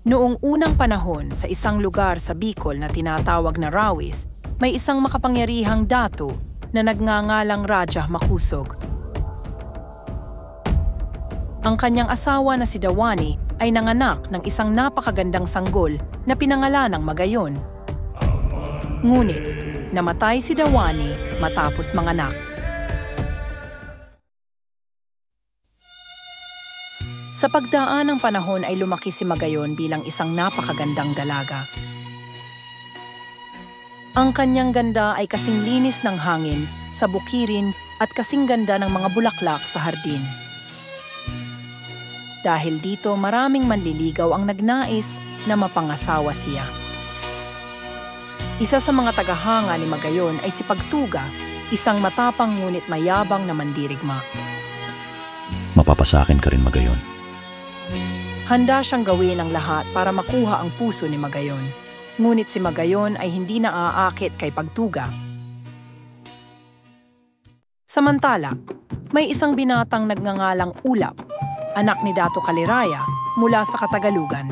Noong unang panahon sa isang lugar sa Bicol na tinatawag na Rawis, may isang makapangyarihang dato na nagngangalang Raja Makusog. Ang kanyang asawa na si Dawani ay nanganak ng isang napakagandang sanggol na pinangalanang Magayon. Ngunit, namatay si Dawani matapos manganak. Sa pagdaan ng panahon ay lumaki si Magayon bilang isang napakagandang dalaga. Ang kanyang ganda ay kasing linis ng hangin sa bukirin at kasing ganda ng mga bulaklak sa hardin. Dahil dito maraming manliligaw ang nagnais na mapangasawa siya. Isa sa mga tagahanga ni Magayon ay si Pagtuga, isang matapang ngunit mayabang na mandirigma. Mapapasakin ka rin, Magayon. Handa siyang gawin ang lahat para makuha ang puso ni Magayon. Ngunit si Magayon ay hindi naaakit kay Pagtuga. Samantala, may isang binatang nagngangalang Ulap, anak ni Dato Kaliraya, mula sa Katagalugan.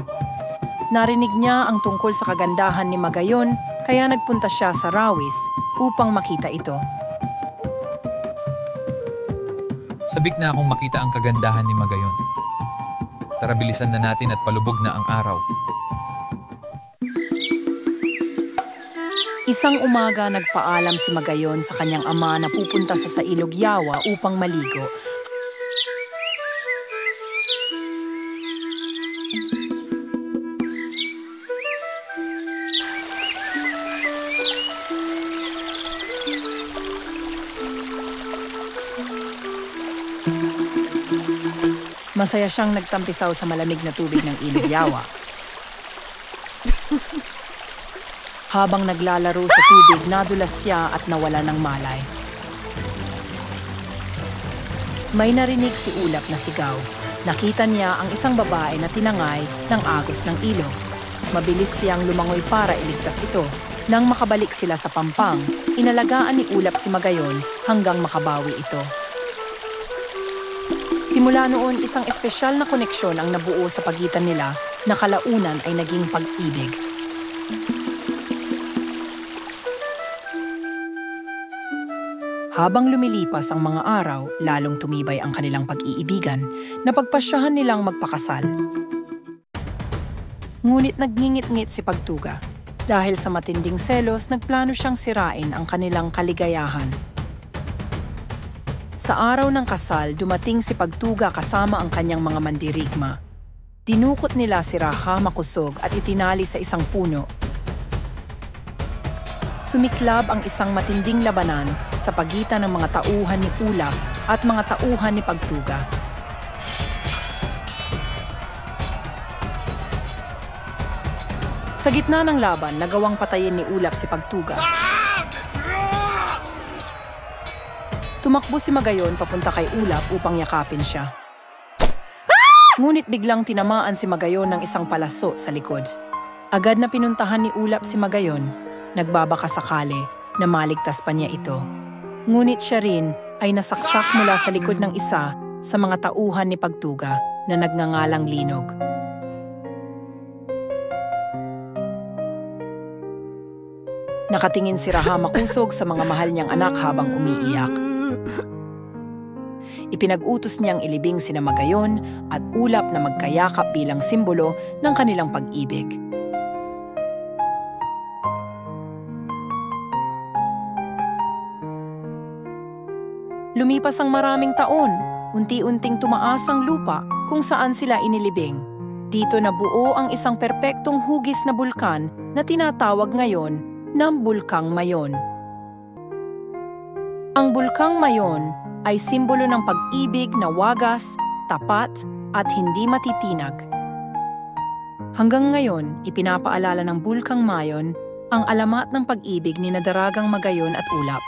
Narinig niya ang tungkol sa kagandahan ni Magayon kaya nagpunta siya sa Rawis upang makita ito. Sabik na akong makita ang kagandahan ni Magayon. Tara bilisan na natin at palubog na ang araw. Isang umaga nagpaalam si Magayon sa kanyang ama na pupunta sa Ilog Yawa upang maligo. Masaya siyang nagtampisaw sa malamig na tubig ng Ilog Yawa. Habang naglalaro sa tubig, nadulas siya at nawala ng malay. May narinig si Ulap na sigaw. Nakita niya ang isang babae na tinangay ng agos ng ilog. Mabilis siyang lumangoy para iligtas ito. Nang makabalik sila sa Pampang, inalagaan ni Ulap si Magayon hanggang makabawi ito. Simula noon, isang espesyal na koneksyon ang nabuo sa pagitan nila na kalaunan ay naging pag-ibig. Habang lumilipas ang mga araw, lalong tumibay ang kanilang pag-iibigan, napagpasyahan nilang magpakasal. Ngunit nagngingit-ngit si Pagtuga. Dahil sa matinding selos, nagplano siyang sirain ang kanilang kaligayahan. Sa araw ng kasal, dumating si Pagtuga kasama ang kanyang mga mandirigma. Dinukot nila si Raja Makusog at itinali sa isang puno. Sumiklab ang isang matinding labanan sa pagitan ng mga tauhan ni Ulap at mga tauhan ni Pagtuga. Sa gitna ng laban, nagawang patayin ni Ulap si Pagtuga. Tumakbo si Magayon papunta kay Ulap upang yakapin siya. Ngunit biglang tinamaan si Magayon ng isang palaso sa likod. Agad na pinuntahan ni Ulap si Magayon, nagbabaka sakali na maligtas pa niya ito. Ngunit siya rin ay nasaksak mula sa likod ng isa sa mga tauhan ni Pagtuga na nagngangalang Linog. Nakatingin si Raja Makusog sa mga mahal niyang anak habang umiiyak. Ipinag-utos niyang ilibing sina Magayon at Ulap na magkayakap bilang simbolo ng kanilang pag-ibig. Lumipas ang maraming taon, unti-unting tumaas ang lupa kung saan sila inilibing. Dito nabuo ang isang perpektong hugis na bulkan na tinatawag ngayon ng Bulkang Mayon. Ang Bulkang Mayon ay simbolo ng pag-ibig na wagas, tapat, at hindi matitinag. Hanggang ngayon, ipinapaalala ng Bulkang Mayon ang alamat ng pag-ibig ni Daragang Magayon at Ulap.